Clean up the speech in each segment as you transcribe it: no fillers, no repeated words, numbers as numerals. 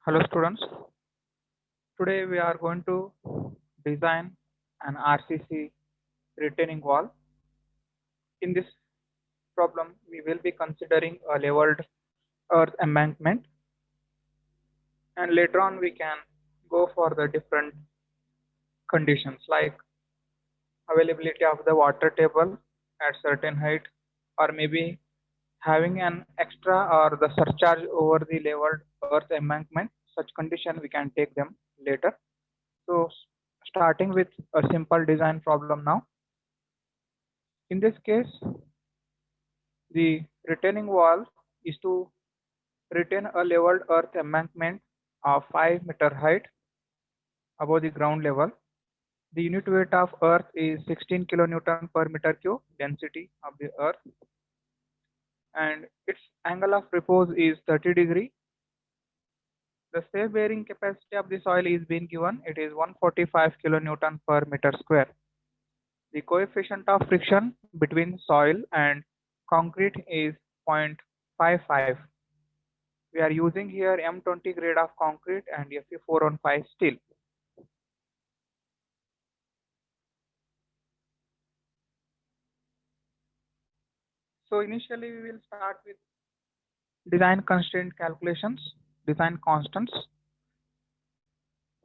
Hello students, today we are going to design an RCC retaining wall. In this problem, we will be considering a leveled earth embankment, and later on we can go for the different conditions like availability of the water table at certain height, or maybe having an extra or the surcharge over the leveled earth embankment. Such condition we can take them later. So starting with a simple design problem now. In this case, the retaining wall is to retain a leveled earth embankment of 5-meter height above the ground level. The unit weight of earth is 16 kilonewton per meter cube density of the earth, and its angle of repose is 30 degree. The safe bearing capacity of the soil is being given. It is 145 kilonewton per meter square. The coefficient of friction between soil and concrete is 0.55. We are using here M20 grade of concrete and Fe415 steel. So initially we will start with design constraint calculations, design constants.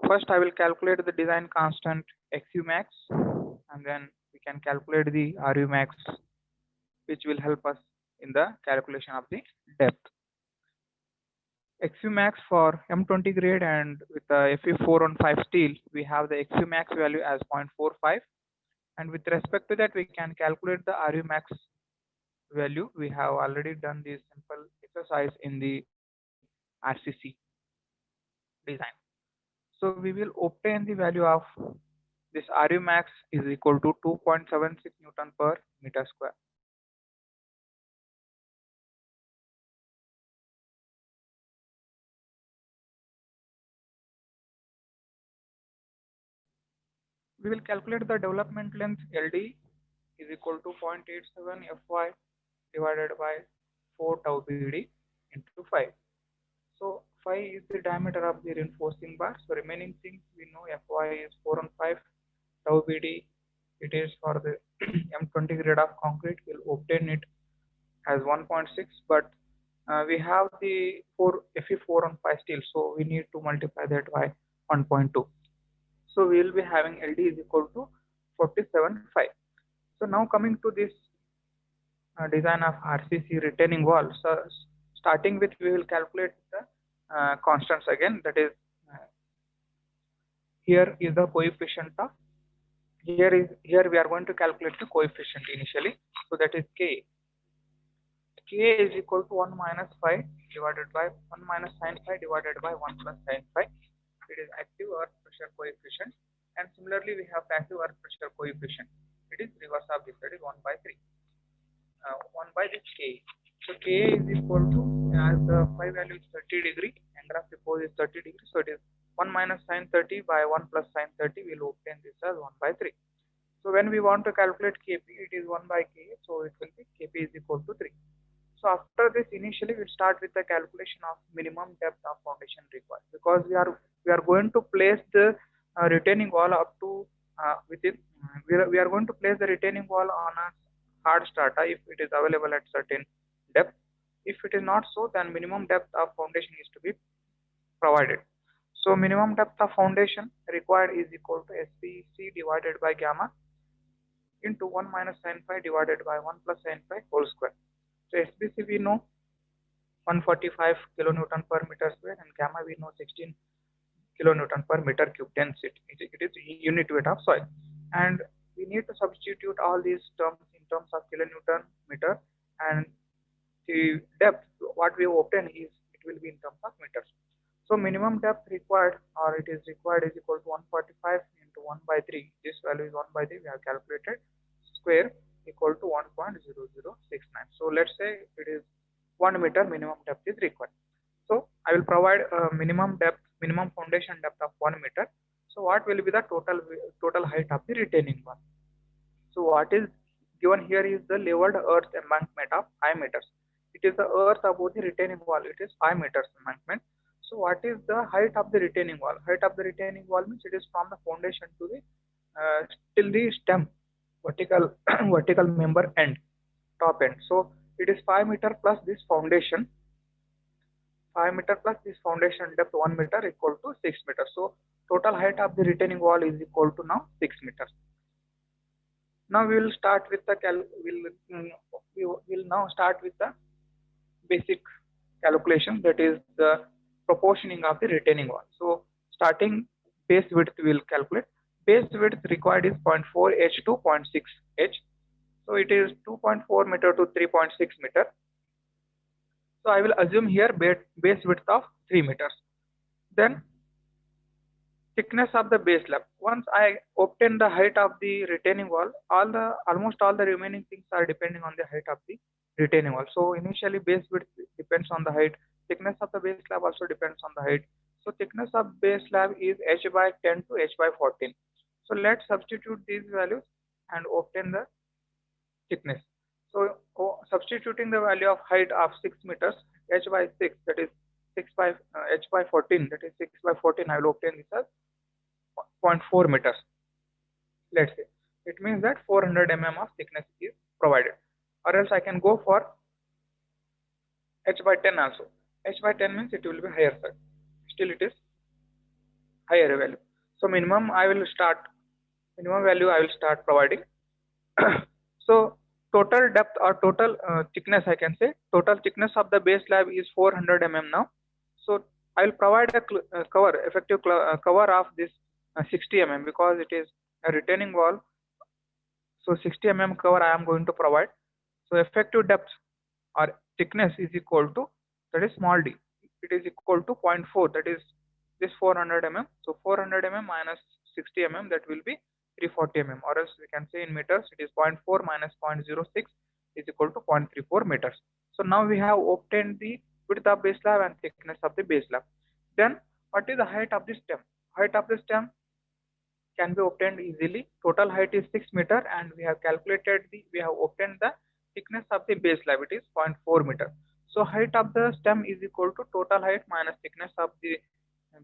First I will calculate the design constant XU max, and then we can calculate the RU max, which will help us in the calculation of the depth. XU max for M20 grade and with the Fe415 steel, we have the XU max value as 0.45, and with respect to that we can calculate the RU max value. We have already done this simple exercise in the RCC design. So we will obtain the value of this RU max is equal to 2.76 Newton per meter square. We will calculate the development length LD is equal to 0.87 Fy divided by 4 tau BD into 5. So phi is the diameter of the reinforcing bar. So remaining things we know Fy is 4 on 5, tau BD it is for the M20 grade of concrete. We'll obtain it as 1.6, but we have the 4 Fe4 on 5 steel, so we need to multiply that by 1.2. So we will be having LD is equal to 47.5. So now coming to this design of RCC retaining wall. So starting with we will calculate the constants again. That is, here is the coefficient of here we are going to calculate the coefficient initially. So that is K. K is equal to 1 minus phi divided by 1 minus sin phi divided by 1 plus sin phi. It is active earth pressure coefficient, and similarly we have passive earth pressure coefficient. It is reverse of this, that is 1 by 3. 1 by this K. So K is equal to, as the phi value is 30 degree, angle of repose is 30 degree, so it is 1 minus sin 30 by 1 plus sin 30. We will obtain this as 1 by 3. So when we want to calculate Kp, it is 1 by K, so it will be Kp is equal to 3. So after this, initially we start with the calculation of minimum depth of foundation required, because we are going to place the retaining wall up to within we are going to place the retaining wall on a hard strata if it is available at certain depth. If it is not so, then minimum depth of foundation is to be provided. So minimum depth of foundation required is equal to SPC divided by gamma into 1 minus sin phi divided by 1 plus sin phi whole square. So SPC we know 145 kilonewton per meter square, and gamma we know 16 kilonewton per meter cube density. It is unit weight of soil, and we need to substitute all these terms in terms of kilonewton meter, and the depth what we obtain is it will be in terms of meters. So minimum depth required, or it is required, is equal to 145 into 1 by 3. This value is 1 by 3. We have calculated square equal to 1.0069. So let's say it is 1 meter minimum depth is required. So I will provide a minimum foundation depth of 1 meter. So what will be the total height of the retaining wall? So what is given here is the leveled earth embankment of 5 meters. It is the earth above the retaining wall. It is 5 meters embankment. So what is the height of the retaining wall? Height of the retaining wall means it is from the foundation to the till the stem vertical vertical member end, top end. So it is 5 meter plus this foundation, 5 meter plus this foundation depth 1 meter equal to 6 meters. So total height of the retaining wall is equal to now 6 meters. Now we will start with the we will now start with the basic calculation, that is the proportioning of the retaining wall. So starting base width we will calculate. Base width required is 0.4 h to 0.6 h. So it is 2.4 meter to 3.6 meter. So I will assume here base width of 3 meters. Then thickness of the base slab. Once I obtain the height of the retaining wall, almost all the remaining things are depending on the height of the retaining wall. So initially base width depends on the height. Thickness of the base slab also depends on the height. So thickness of base slab is h by 10 to h by 14. So let's substitute these values and obtain the thickness. So substituting the value of height of 6 meters, h by 6, that is 6 by h by 14, that is 6 by 14, I will obtain this as 0.4 meters. Let's say it means that 400 mm of thickness is provided, or else I can go for h by 10 also. H by 10 means it will be higher side. Still it is higher value. So minimum value I will start providing. So total depth or total thickness, I can say total thickness of the base slab is 400 mm now. So I will provide a effective cover of this 60 mm because it is a retaining wall. So 60 mm cover I am going to provide. So effective depth or thickness is equal to, that is small d, it is equal to 0.4, that is this 400 mm. So 400 mm minus 60 mm, that will be 340 mm, or else we can say in meters it is 0.4 minus 0.06 is equal to 0.34 meters. So now we have obtained the width of base slab and thickness of the base slab. Then what is the height of the stem? Height of the stem can be obtained easily. Total height is 6 meter and we have obtained the thickness of the base slab, it is 0.4 meter. So height of the stem is equal to total height minus thickness of the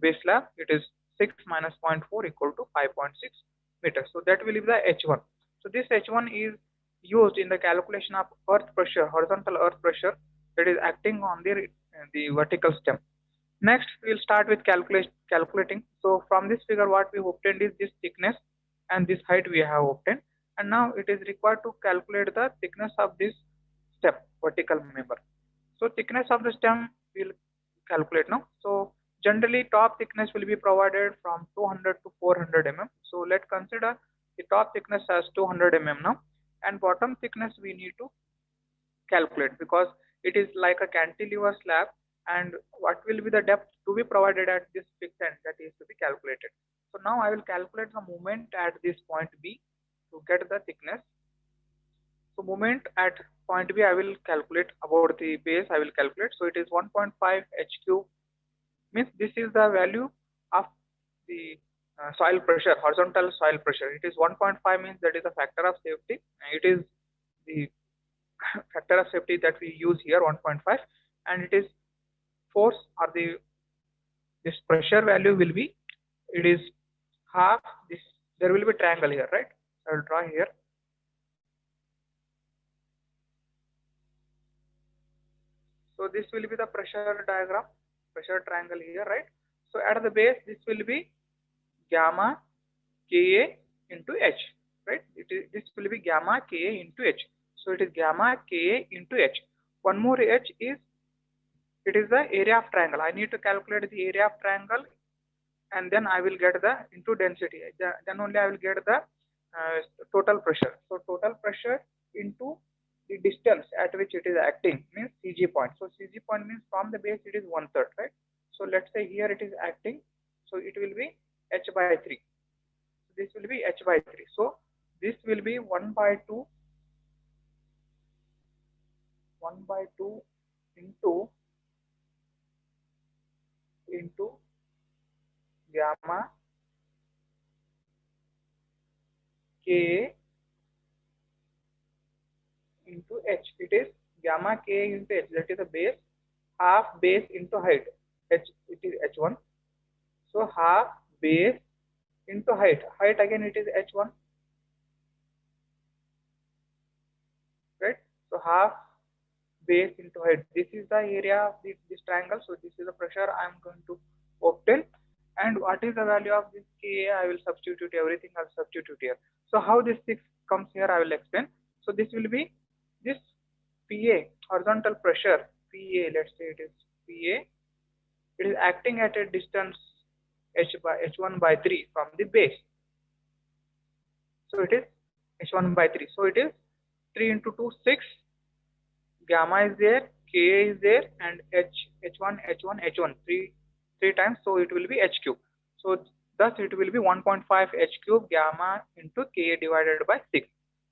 base slab, it is 6 minus 0.4 equal to 5.6 meters. So that will be the H1. So this H1 is used in the calculation of earth pressure, horizontal earth pressure, that is acting on the vertical stem. Next, we will start with calculating. So from this figure, what we obtained is this thickness and this height we have obtained. And now it is required to calculate the thickness of this stem, vertical member. So thickness of the stem we will calculate now. So generally top thickness will be provided from 200 to 400 mm. So let's consider the top thickness as 200 mm now, and bottom thickness we need to calculate because it is like a cantilever slab, and what will be the depth to be provided at this fixed end, that is to be calculated. So now I will calculate the moment at this point B to get the thickness. So moment at point B I will calculate, about the base I will calculate. So it is 1.5 h cube, means this is the value of the soil pressure, horizontal soil pressure. It is 1.5 means that is a factor of safety. It is the factor of safety that we use here, 1.5, and it is force or this pressure value will be, it is half this, there will be triangle here, right? I will draw here. So this will be the pressure diagram, pressure triangle here, right? So at the base this will be gamma Ka into H, right? This will be gamma Ka into H. So it is gamma Ka into H. One more H is, it is the area of triangle. I need to calculate the area of triangle and then I will get the into density. Then only I will get the total pressure. So total pressure into the distance at which it is acting means CG point. So CG point means from the base it is 1/3, right? So let's say here it is acting. So it will be H by 3. This will be H by 3. So this will be 1/2 into gamma Ka into H. It is gamma Ka into H, that is the base, half base into height. H, it is h1. So half base into height. Height again it is h1, right? So half base into height. This is the area of this triangle. So this is the pressure I am going to obtain. And what is the value of this Ka? I will substitute everything. I will substitute here. So how this 6 comes here, I will explain. So this will be this PA, horizontal pressure, PA, let's say it is PA. It is acting at a distance h1 by 3 from the base. So it is h1 by 3. So it is 3 into 2, 6. Gamma is there, Ka is there, and h1, h1, three times. So it will be h cube. So thus it will be 1.5 h cube gamma into Ka divided by 6.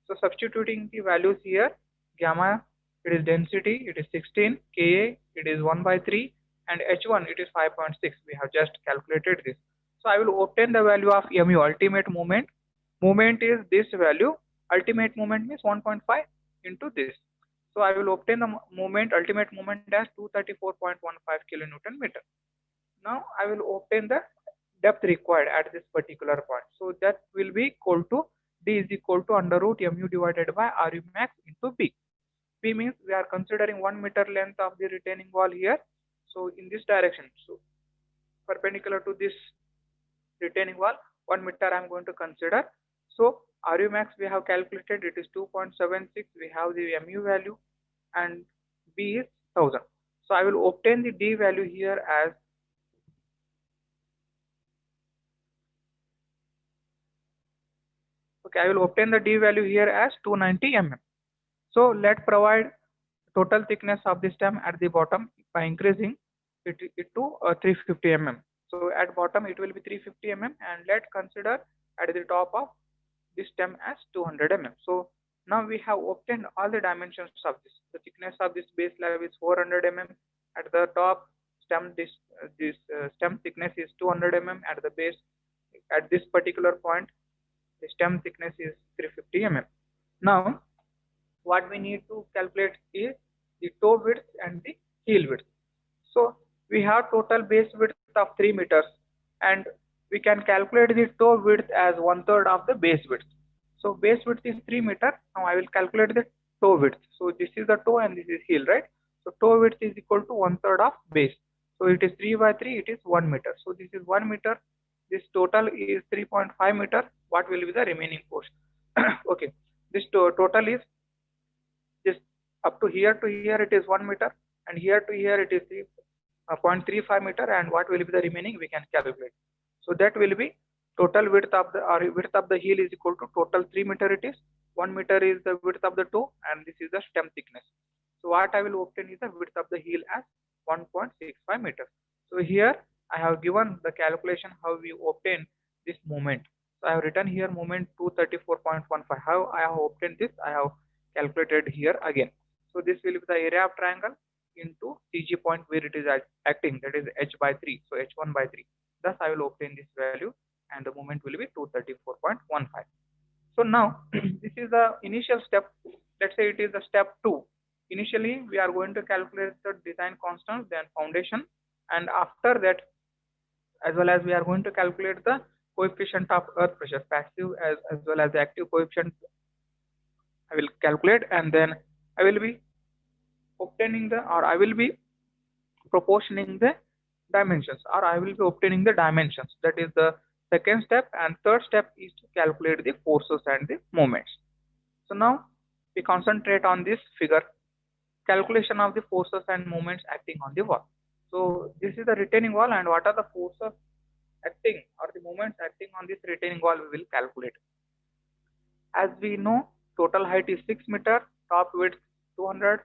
So substituting the values here, gamma it is density, it is 16, Ka it is 1 by 3, and h1 it is 5.6. We have just calculated this. So I will obtain the value of mu, ultimate moment. Moment is this value. Ultimate moment means 1.5 into this. So I will obtain the moment, ultimate moment as 234.15 kilonewton meter. Now I will obtain the depth required at this particular point. So that will be equal to D is equal to under root mu divided by Ru max into B. B means we are considering 1 meter length of the retaining wall here. So in this direction, so perpendicular to this retaining wall, 1 meter I am going to consider. So Ru max we have calculated, it is 2.76. We have the mu value, and B is 1000. So I will obtain the D value here as I will obtain the D value here as 290 mm. So let's provide total thickness of the stem at the bottom by increasing it to 350 mm. So at bottom it will be 350 mm, and let's consider at the top of this stem as 200 mm. So now we have obtained all the dimensions of this. The thickness of this base slab is 400 mm. At the top stem, this stem thickness is 200 mm. At the base, at this particular point, the stem thickness is 350 mm. Now, what we need to calculate is the toe width and the heel width. So we have total base width of 3 meters, and we can calculate the toe width as 1/3 of the base width. So base width is 3 meter. Now I will calculate the toe width. So this is the toe and this is heel, right? So toe width is equal to 1/3 of base. So it is 3 by 3, it is 1 meter. So this is 1 meter. This total is 3.5 meter. What will be the remaining portion? Okay, this total is this up to here it is 1 meter, and here to here it is 0.35 meter, and what will be the remaining we can calculate. So that will be total width of the heel is equal to total 3 meter it is. 1 meter is the width of the toe, and this is the stem thickness. So what I will obtain is the width of the heel as 1.65 meter. So here I have given the calculation how we obtain this moment. So I have written here moment 234.15. How I have obtained this, I have calculated here again. So this will be the area of triangle into CG point where it is acting, that is h by 3. So h1 by 3. Thus I will obtain this value, and the moment will be 234.15. So now this is the initial step. Let's say it is the step 2. Initially we are going to calculate the design constants, then foundation, and after that, as well as we are going to calculate the coefficient of earth pressure, passive as well as the active coefficient I will calculate, and then I will be obtaining the, or I will be proportioning the dimensions, or I will be obtaining the dimensions. That is the second step, and third step is to calculate the forces and the moments. So now we concentrate on this figure, calculation of the forces and moments acting on the wall. So this is the retaining wall, and what are the forces acting or the moments acting on this retaining wall we will calculate. As we know, total height is 6 meter, top width 200,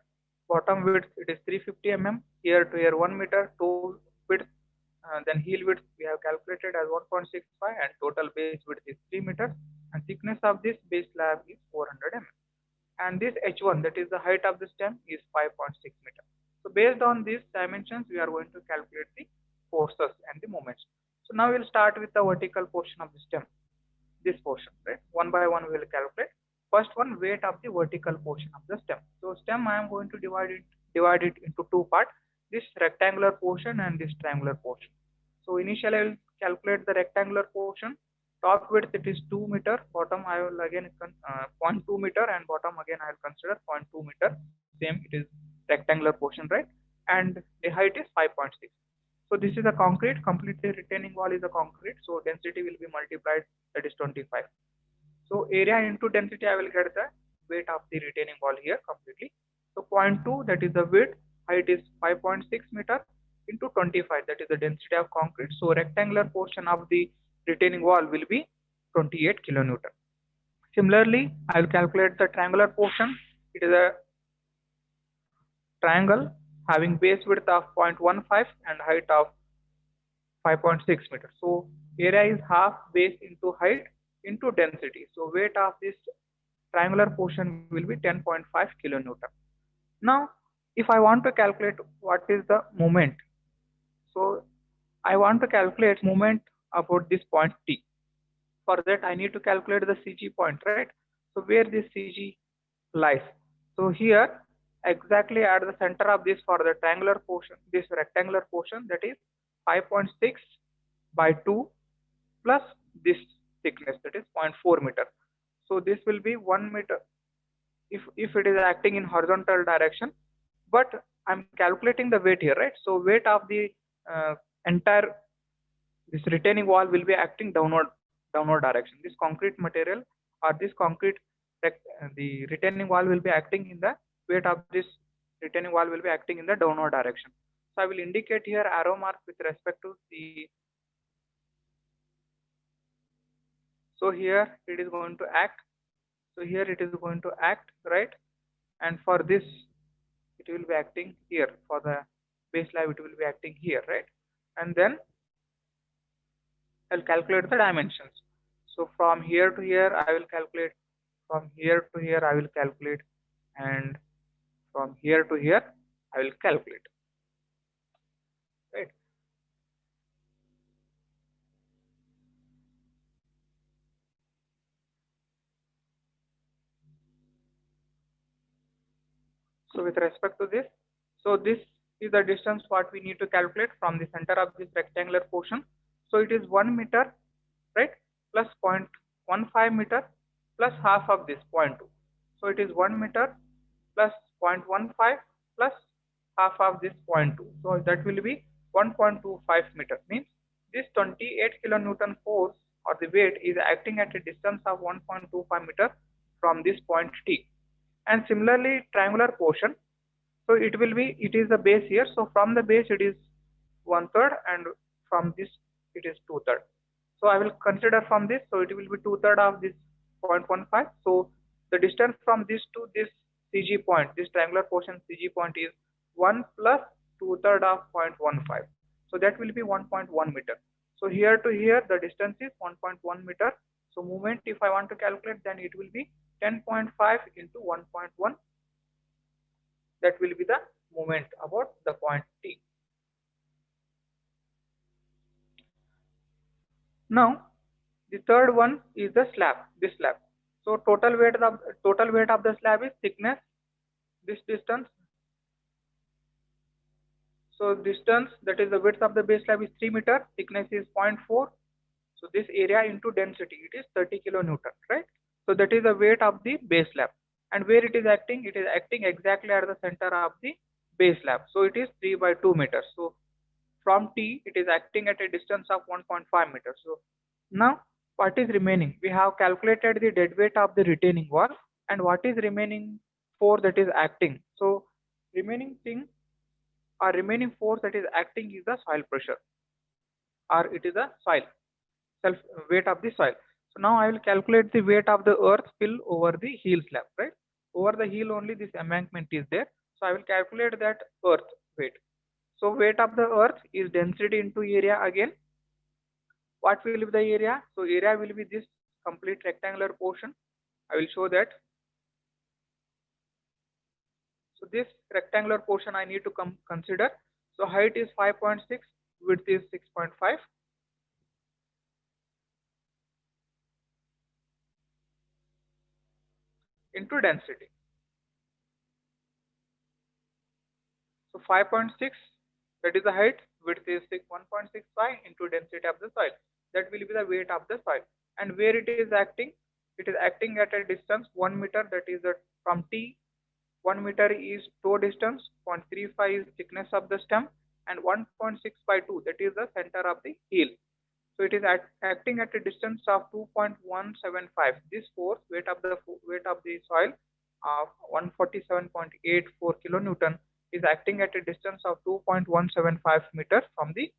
bottom width it is 350 mm, here to here 1 meter, toe width, then heel width we have calculated as 1.65, and total base width is 3 meters, and thickness of this base slab is 400 mm. And this h1, that is the height of the stem, is 5.6 meter. So based on these dimensions, we are going to calculate the forces and the moments. So now we'll start with the vertical portion of the stem, this portion, right? One by one we will calculate. First one, weight of the vertical portion of the stem. So stem I am going to divide it into two parts, this rectangular portion and this triangular portion. So initially I will calculate the rectangular portion. Top width it is 2 meter, bottom I will again 0.2 meter, and bottom again I will consider 0.2 meter. Same, it is rectangular portion, right? And the height is 5.6. So this is a concrete, completely retaining wall is a concrete, so density will be multiplied, that is 25. So area into density, I will get the weight of the retaining wall here completely. So 0.2, that is the width, height is 5.6 meter into 25, that is the density of concrete. So rectangular portion of the retaining wall will be 28 kilonewton. Similarly, I will calculate the triangular portion. It is a triangle having base width of 0.15 and height of 5.6 meters. So area is half base into height into density. So weight of this triangular portion will be 10.5 kilonewton. Now, if I want to calculate what is the moment, so I want to calculate moment about this point T. For that, I need to calculate the CG point, right? So where this CG lies. So here, exactly at the center of this for the triangular portion, this rectangular portion, that is 5.6 by 2 plus this thickness, that is 0.4 meter. So this will be 1 meter if it is acting in horizontal direction, but I'm calculating the weight here, right? So weight of the entire this retaining wall will be acting downward direction. This concrete material or this concrete the retaining wall will be acting in the weight of this retaining wall will be acting in the downward direction. So I will indicate here arrow mark with respect to the. So here it is going to act. So here it is going to act, right? And for this it will be acting here. For the base slab it will be acting here, right? And then I'll calculate the dimensions. So from here to here I will calculate, from here to here I will calculate, and from here to here I will calculate, right? So with respect to this, so this is the distance what we need to calculate from the center of this rectangular portion. So it is 1 meter, right, plus 0.15 meter plus half of this 0.2. So it is 1 meter plus 0.15 plus half of this 0.2. So that will be 1.25 meter. Means this 28 kilonewton force or the weight is acting at a distance of 1.25 meter from this point T. And similarly, triangular portion, so it is the base here. So from the base it is 1/3, and from this it is 2/3. So I will consider from this, so it will be 2/3 of this 0.15. So the distance from this to this CG point, this triangular portion CG point, is 1 plus 2/3 of 0.15. So that will be 1.1 meter. So here to here the distance is 1.1 meter. So moment, if I want to calculate, then it will be 10.5 into 1.1. That will be the moment about the point T. Now the third one is the slab, this slab. So total weight of the slab is thickness, this distance. So distance, that is the width of the base slab, is 3 meter, thickness is 0.4. So this area into density, it is 30 kilonewton, right? So that is the weight of the base slab. And where it is acting exactly at the center of the base slab. So it is 3 by 2 meters. So from T, it is acting at a distance of 1.5 meters. So now what is remaining? We have calculated the dead weight of the retaining wall, and what is remaining force that is acting. So remaining thing or remaining force that is acting is the soil pressure, or it is the soil, self weight of the soil. So now I will calculate the weight of the earth spill over the heel slab, right? Over the heel only this embankment is there. So I will calculate that earth weight. So weight of the earth is density into area again. What will be the area? So area will be this complete rectangular portion. I will show that. So this rectangular portion I need to consider. So height is 5.6, width is 6.5. Into density. So 5.6, that is the height, width is 1.65 into into density of the soil. That will be the weight of the soil. And where it is acting? It is acting at a distance 1 meter, that is from T. 1 meter is toe distance, 0.35 is thickness of the stem, and 1.6 by 2, that is the center of the heel. So it is acting at a distance of 2.175. This force, weight of the soil of 147.84 kilonewton, is acting at a distance of 2.175 meters from the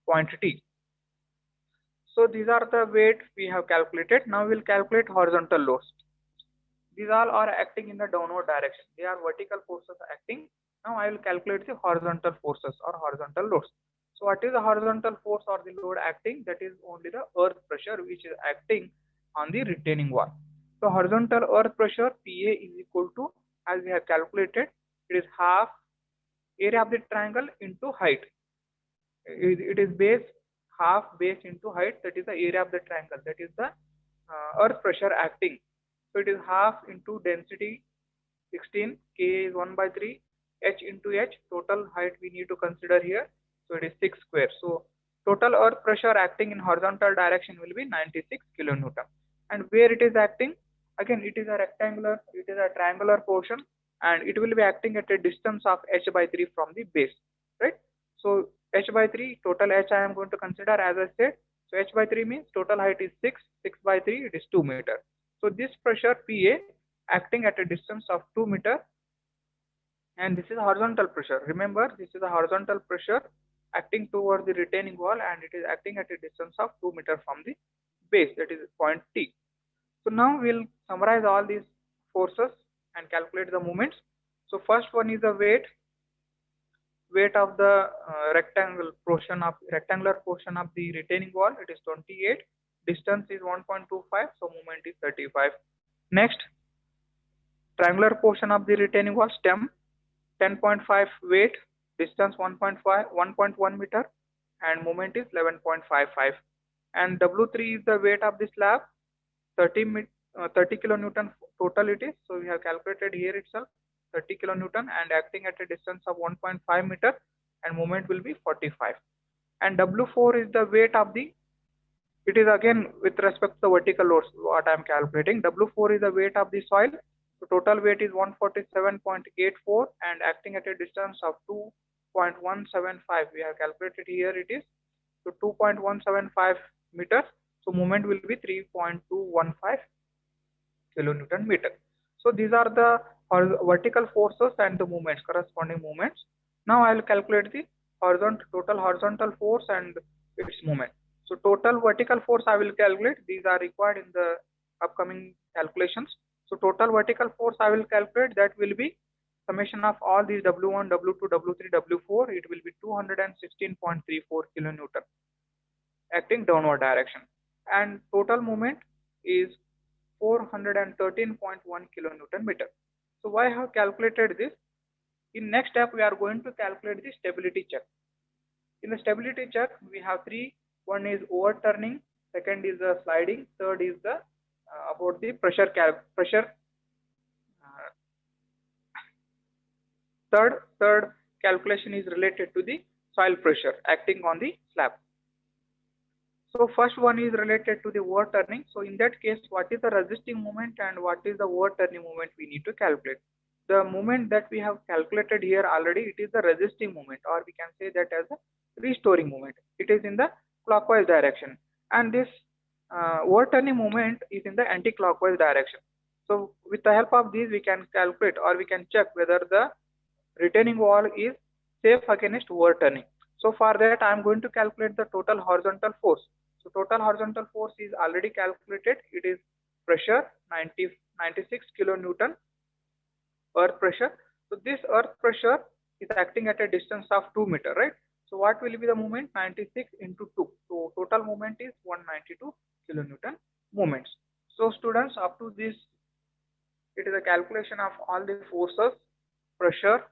point T. So these are the weight we have calculated. Now we will calculate horizontal loads. These all are acting in the downward direction. They are vertical forces acting. Now I will calculate the horizontal forces or horizontal loads. So what is the horizontal force or the load acting? That is only the earth pressure which is acting on the retaining wall. So horizontal earth pressure PA is equal to, as we have calculated, it is half area of the triangle into height. It is base, half base into height, that is the area of the triangle, that is the earth pressure acting. So it is half into density 16, K is 1 by 3, H into H, total height we need to consider here, so it is 6 square. So total earth pressure acting in horizontal direction will be 96 kilonewton. And where it is acting? Again, it is a triangular portion, and it will be acting at a distance of H by 3 from the base, right? So H by 3, total H I am going to consider, as I said. So H by 3 means total height is 6, 6 by 3 it is 2 meter. So this pressure PA acting at a distance of 2 meter, and this is horizontal pressure. Remember, this is a horizontal pressure acting towards the retaining wall, and it is acting at a distance of 2 meter from the base, that is point T. So now we'll summarize all these forces and calculate the moments. So first one is the weight of the rectangular portion of the retaining wall. It is 28. Distance is 1.25, so moment is 35. Next, triangular portion of the retaining wall, stem 10.5, weight, distance 1.1 meter, and moment is 11.55. And W3 is the weight of the slab, 30 kilonewton total it is. So we have calculated here itself 30 kilonewton, and acting at a distance of 1.5 meter, and moment will be 45. And W4 is the weight of the, it is again with respect to the vertical loads what I am calculating. W4 is the weight of the soil. So total weight is 147.84, and acting at a distance of 2.175. We have calculated here it is. So 2.175 meters. So moment will be 3.215 kilonewton meter. So these are the vertical forces and the moments, corresponding moments. Now I will calculate the total horizontal force and its moment. So total vertical force I will calculate. These are required in the upcoming calculations. So total vertical force I will calculate, that will be summation of all these W1, W2, W3, W4. It will be 216.34 kilonewton acting downward direction. And total moment is 413.1 kilonewton meter. So why I have calculated this? In next step we are going to calculate the stability check. In the stability check we have three. One is overturning, second is the sliding, third is the about the pressure. Third calculation is related to the soil pressure acting on the slab. So first one is related to the overturning. So in that case, what is the resisting moment and what is the overturning moment we need to calculate? The moment that we have calculated here already, it is the resisting moment, or we can say that as a restoring moment. It is in the clockwise direction, and this overturning moment is in the anti-clockwise direction. So with the help of these, we can calculate, or we can check whether the retaining wall is safe against overturning. So for that, I am going to calculate the total horizontal force. So total horizontal force is already calculated. It is pressure 96 kilonewton earth pressure. So this earth pressure is acting at a distance of 2 meter, right? So what will be the moment? 96 into 2. So total moment is 192 kilonewton moments. So students, up to this, it is a calculation of all the forces, pressure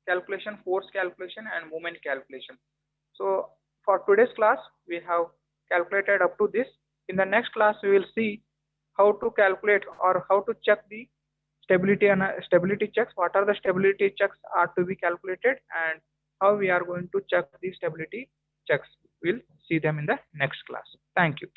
calculation, force calculation, and moment calculation. So for today's class, we have calculated up to this. In the next class, we will see how to calculate or how to check the stability and stability checks. What are the stability checks are to be calculated, and how we are going to check the stability checks. We'll see them in the next class. Thank you.